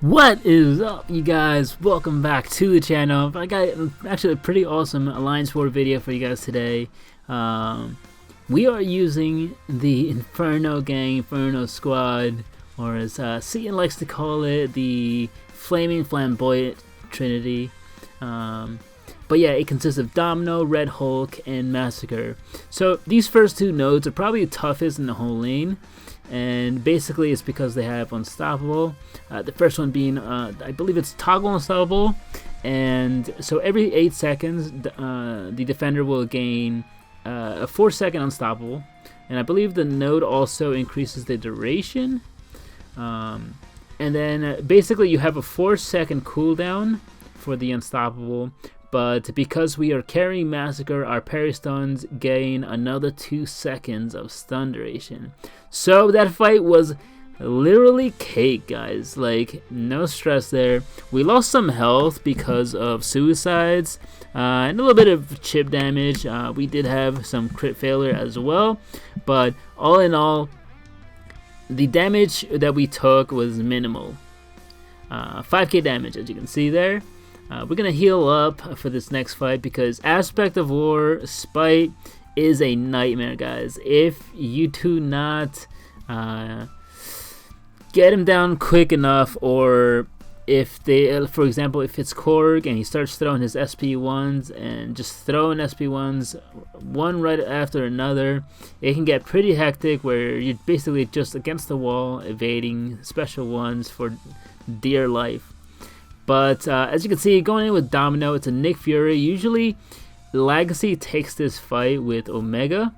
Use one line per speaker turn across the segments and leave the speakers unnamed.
What is up, you guys? Welcome back to the channel. I got actually a pretty awesome Alliance 4 video for you guys today. We are using the Inferno Gang, Inferno Squad, or as Cian likes to call it, the Flaming Flamboyant Trinity. But yeah, it consists of Domino, Red Hulk, and Massacre. So these first two nodes are probably the toughest in the whole lane. And basically it's because they have Unstoppable, the first one being I believe it's Toggle Unstoppable, and so every 8 seconds the defender will gain a 4-second Unstoppable, and I believe the node also increases the duration, and then basically you have a 4-second cooldown for the Unstoppable. But because we are carrying Massacre, our parry stuns gain another 2 seconds of stun duration. So that fight was literally cake, guys. Like, no stress there. We lost some health because of suicides and a little bit of chip damage. We did have some crit failure as well. But all in all, the damage that we took was minimal. 5k damage, as you can see there. We're gonna heal up for this next fight because Aspect of War Spite is a nightmare, guys. If you do not get him down quick enough, or if they, for example, if it's Korg and he starts throwing his SP1s and just throwing SP1s one right after another, it can get pretty hectic where you're basically just against the wall evading special ones for dear life. But as you can see, going in with Domino, it's a Nick Fury. Usually, Legacy takes this fight with Omega.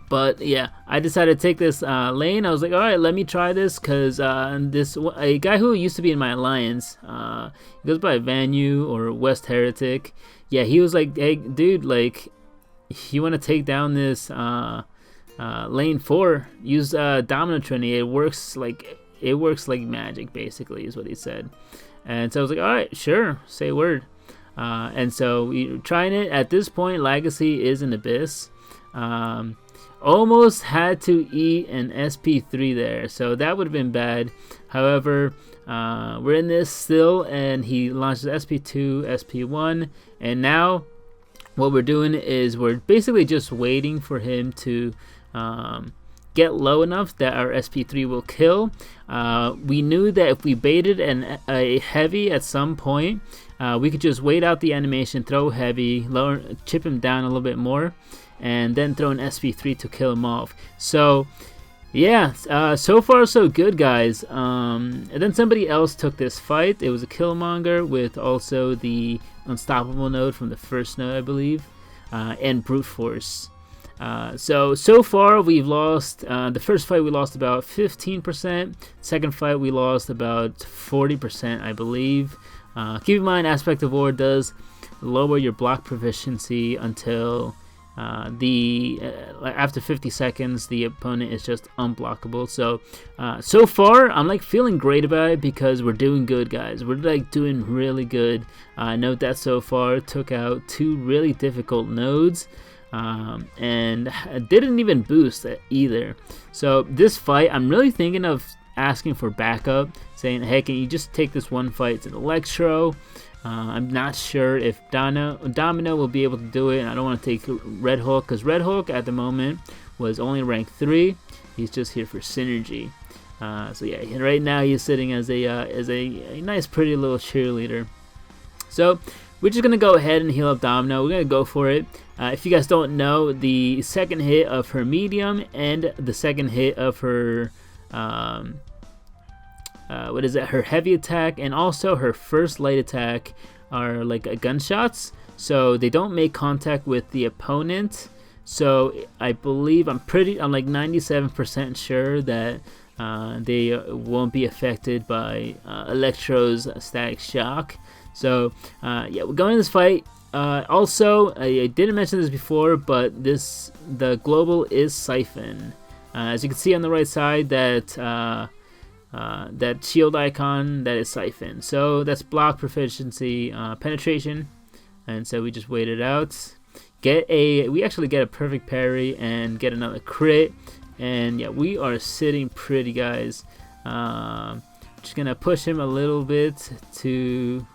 But yeah, I decided to take this lane. I was like, all right, let me try this, because a guy who used to be in my alliance, he goes by Vanu or West Heretic. Yeah, he was like, hey, dude, like, you want to take down this lane 4? Use Domino Trinity. It works like magic, basically, is what he said. And so I was like, all right, sure, say a word. And so we're trying it. At this point, Legacy is an Abyss. Almost had to eat an SP3 there, so that would have been bad. However, we're in this still, and he launches SP2, SP1, and now what we're doing is we're basically just waiting for him to get low enough that our SP3 will kill. We knew that if we baited a heavy at some point, we could just wait out the animation, throw heavy, chip him down a little bit more, and then throw an SP3 to kill him off. So yeah, so far so good, guys. And then somebody else took this fight. It was a Killmonger with also the Unstoppable node from the first node, I believe, and Brute Force. So far we've lost, the first fight we lost about 15%, second fight we lost about 40%, I believe. Keep in mind, Aspect of War does lower your block proficiency until after 50 seconds the opponent is just unblockable. So far I'm like feeling great about it because we're doing good, guys. We're like doing really good. Note that so far took out 2 really difficult nodes. And didn't even boost either. So this fight, I'm really thinking of asking for backup, saying, hey, can you just take this one fight to the Electro? I'm not sure if Domino will be able to do it, and I don't want to take Red Hulk, because Red Hulk at the moment was only rank 3. He's just here for synergy. So yeah, right now he's sitting as a nice pretty little cheerleader. So we're just gonna go ahead and heal up Domino. We're gonna go for it. If you guys don't know, the second hit of her medium and the second hit of her her heavy attack, and also her first light attack are like gunshots, so they don't make contact with the opponent. So I believe I'm like 97% sure that they won't be affected by Electro's static shock. So yeah, we're going to this fight. Also, I didn't mention this before, but the global is Siphon. As you can see on the right side, that shield icon, that is Siphon. So that's block proficiency, penetration, and so we just wait it out. We actually get a perfect parry and get another crit, and yeah, we are sitting pretty, guys. just gonna push him a little bit to.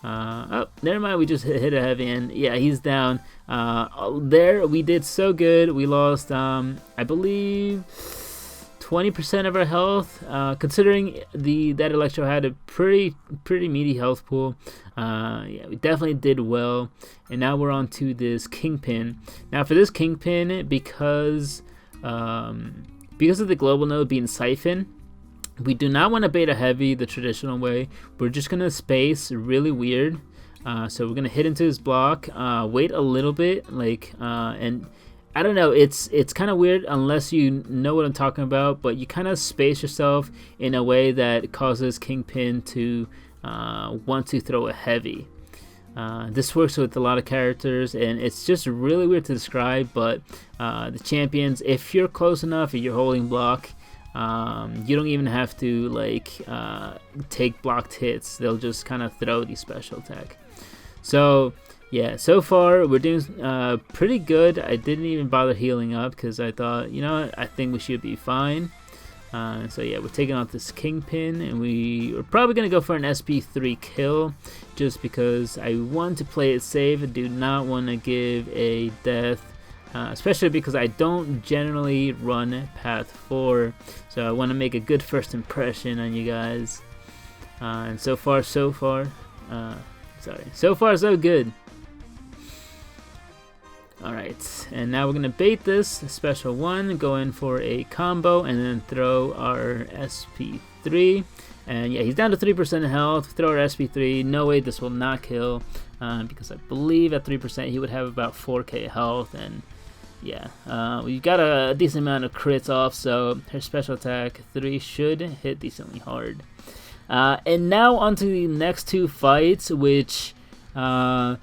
Oh, never mind. We just hit a heavy, and yeah, he's down. There, we did so good. We lost, I believe, 20% of our health. Considering that Electro had a pretty meaty health pool. Yeah, we definitely did well. And now we're on to this Kingpin. Now for this Kingpin, because of the global node being Siphon, we do not want to beta heavy the traditional way. We're just going to space really weird. So we're going to hit into his block, wait a little bit, and I don't know, it's kind of weird unless you know what I'm talking about, but you kind of space yourself in a way that causes Kingpin to want to throw a heavy. This works with a lot of characters, and it's just really weird to describe, but the champions, if you're close enough and you're holding block, you don't even have to take blocked hits. They'll just kind of throw the special attack. So yeah, so far we're doing pretty good. I didn't even bother healing up because I thought, you know what, I think we should be fine. So yeah, we're taking out this Kingpin, and we're probably gonna go for an SP3 kill just because I want to play it safe. I do not want to give a death. Especially because I don't generally run Path 4, so I want to make a good first impression on you guys. And so far so good. Alright, and now we're going to bait this special one, go in for a combo, and then throw our SP3. And yeah, he's down to 3% health. Throw our SP3. No way this will not kill, because I believe at 3% he would have about 4k health, and yeah, we got a decent amount of crits off, so her special attack 3 should hit decently hard. And now onto the next two fights, which have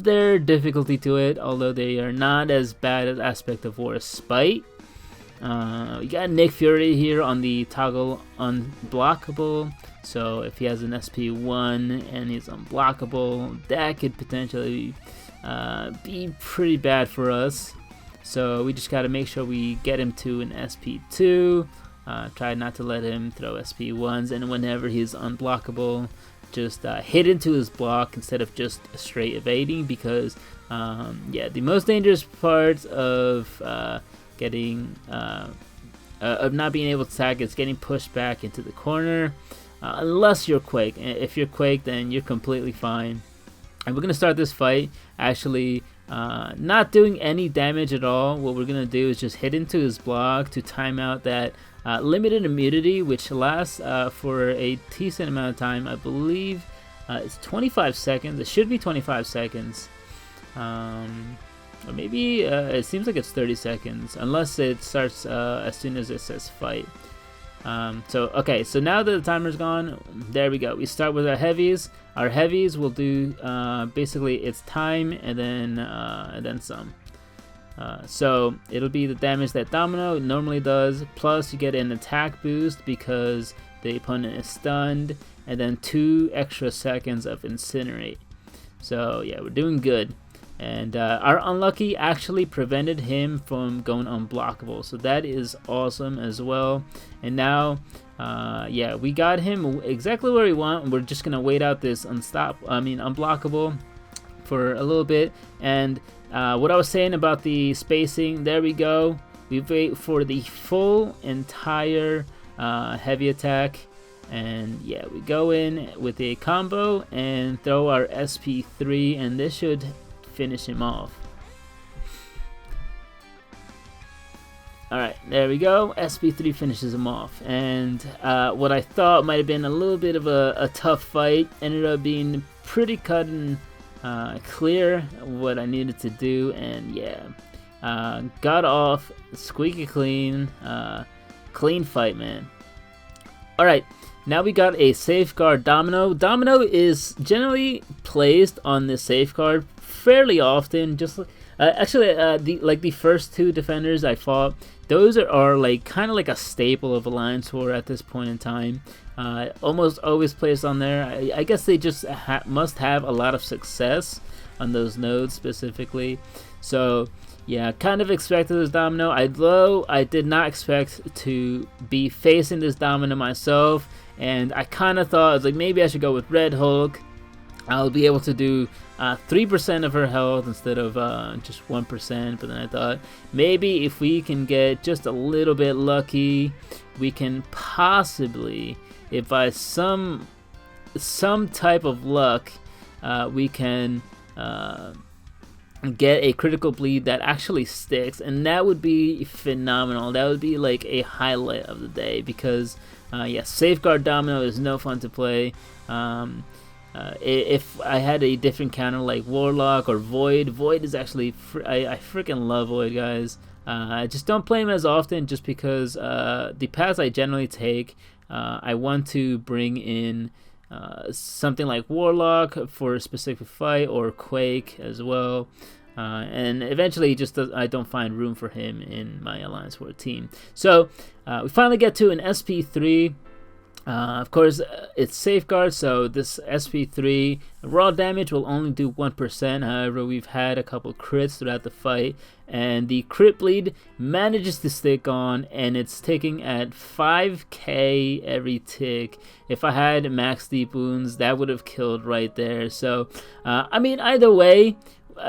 their difficulty to it, although they are not as bad as Aspect of War Spite. We got Nick Fury here on the toggle unblockable, so if he has an SP1 and he's unblockable, that could potentially be pretty bad for us. So we just got to make sure we get him to an SP2, try not to let him throw SP1s, and whenever he's unblockable, just hit into his block instead of just straight evading, because yeah, the most dangerous part of of not being able to attack is getting pushed back into the corner, unless you're Quake. If you're Quake, then you're completely fine. And we're going to start this fight actually not doing any damage at all. What we're going to do is just hit into his block to time out that limited immunity, which lasts for a decent amount of time. I believe it's 25 seconds. It should be 25 seconds. Or maybe it seems like it's 30 seconds, unless it starts as soon as it says fight. Okay, so now that the timer's gone, there we go. We start with our heavies. Our heavies will do basically its time and then some. So it'll be the damage that Domino normally does, plus you get an attack boost because the opponent is stunned, and then 2 extra seconds of Incinerate. So yeah, we're doing good. And our unlucky actually prevented him from going unblockable, so that is awesome as well. And now, yeah, we got him exactly where we want. We're just gonna wait out this unblockable for a little bit. And what I was saying about the spacing, there we go. We wait for the full entire heavy attack, and yeah, we go in with a combo and throw our SP3, and this should finish him off. Alright, there we go. SP3 finishes him off. And what I thought might have been a little bit of a tough fight ended up being pretty cut and clear what I needed to do. And yeah, got off squeaky clean. Clean fight, man. Alright, now we got a safeguard Domino. Domino is generally placed on the safeguard fairly often. Just actually, the first 2 defenders I fought, those are like kind of like a staple of Alliance War at this point in time. Almost always placed on there. I guess they just must have a lot of success on those nodes specifically. So yeah, kind of expected this domino. Although I did not expect to be facing this domino myself, and I kind of thought, I was like, maybe I should go with Red Hulk. I'll be able to do 3% of her health instead of just 1%. But then I thought, maybe if we can get just a little bit lucky, we can possibly, if by some type of luck, we can get a critical bleed that actually sticks, and that would be phenomenal. That would be like a highlight of the day, because yeah, Safeguard Domino is no fun to play. If I had a different counter like Warlock or Void is actually I freaking love Void, guys. I just don't play him as often, just because the paths I generally take, I want to bring in something like Warlock for a specific fight, or Quake as well, and eventually I don't find room for him in my Alliance War team. So we finally get to an SP3. Of course, it's Safeguard, so this SP3 raw damage will only do 1%. However, we've had a couple crits throughout the fight, and the crit bleed manages to stick on, and it's ticking at 5k every tick. If I had max deep wounds, that would have killed right there. So, I mean, either way,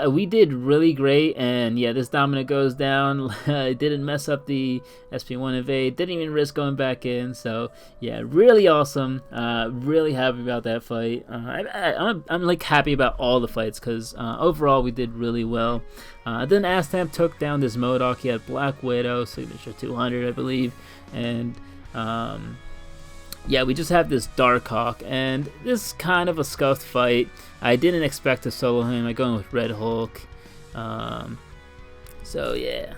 we did really great, and yeah, this domino goes down. It didn't mess up the SP1 evade, didn't even risk going back in. So yeah, really awesome. Really happy about that fight. I'm like happy about all the fights, because overall we did really well. Then Astamp took down this MODOK. He had Black Widow, signature 200, I believe, and yeah, we just have this Darkhawk, and this is kind of a scuffed fight. I didn't expect to solo him. I'm going with Red Hulk. So yeah.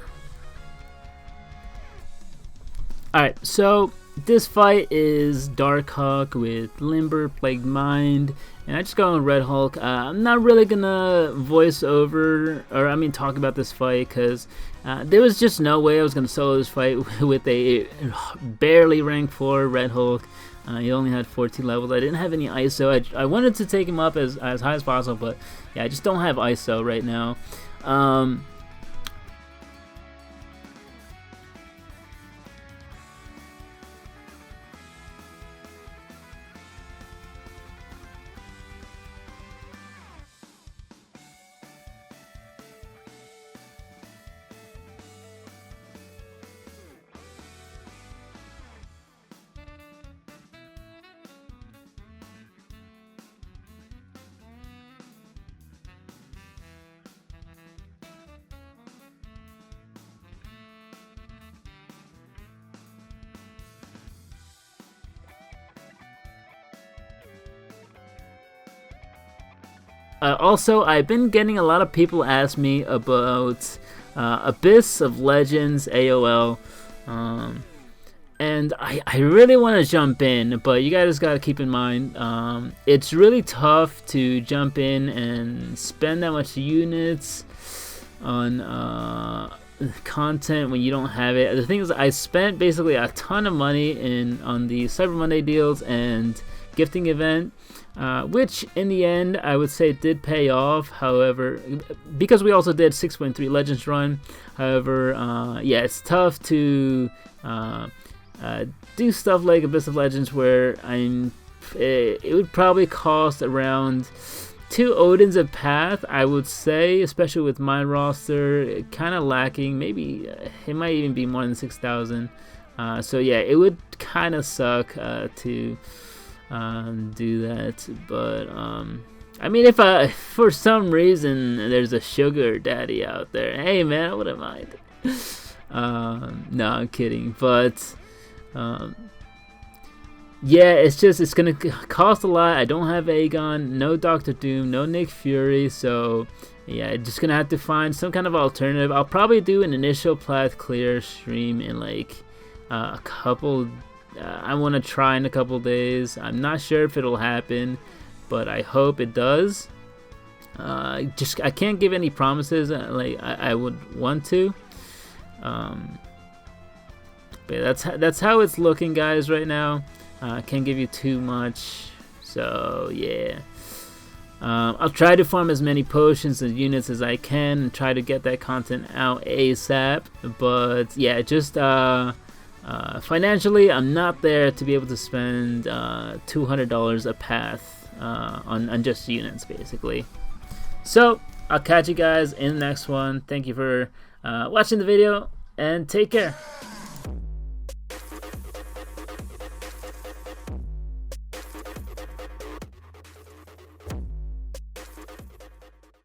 Alright, so this fight is Darkhawk with Limber, Plagued Mind, and I just go with Red Hulk. I'm not really gonna voice over, or I mean talk about this fight, because there was just no way I was gonna solo this fight with a barely rank 4 Red Hulk. He only had 14 levels. I didn't have any ISO. I wanted to take him up as high as possible, but yeah, I just don't have ISO right now. Also, I've been getting a lot of people ask me about Abyss of Legends AOL, and I really want to jump in, but you guys got to keep in mind, it's really tough to jump in and spend that much units on content when you don't have it. The thing is, I spent basically a ton of money on the Cyber Monday deals and gifting event, which in the end I would say did pay off. However, because we also did 6.3 Legends run, however, yeah, it's tough to do stuff like Abyss of Legends, where it would probably cost around 2 Odins a path, I would say, especially with my roster kind of lacking. Maybe it might even be more than 6,000. So yeah, it would kind of suck to do that. But I mean, if for some reason there's a sugar daddy out there, hey man, I wouldn't mind. No, I'm kidding. But yeah, it's gonna cost a lot. I don't have Aegon, no Doctor Doom, no Nick Fury, so yeah, just gonna have to find some kind of alternative. I'll probably do an initial plat clear stream in like a couple. I want to try in a couple days. I'm not sure if it'll happen, but I hope it does. I can't give any promises like I would want to. But that's how it's looking, guys, right now. Can't give you too much, so yeah. I'll try to farm as many potions and units as I can and try to get that content out ASAP. But yeah, just financially, I'm not there to be able to spend $200 a path on just units, basically. So I'll catch you guys in the next one. Thank you for watching the video, and take care.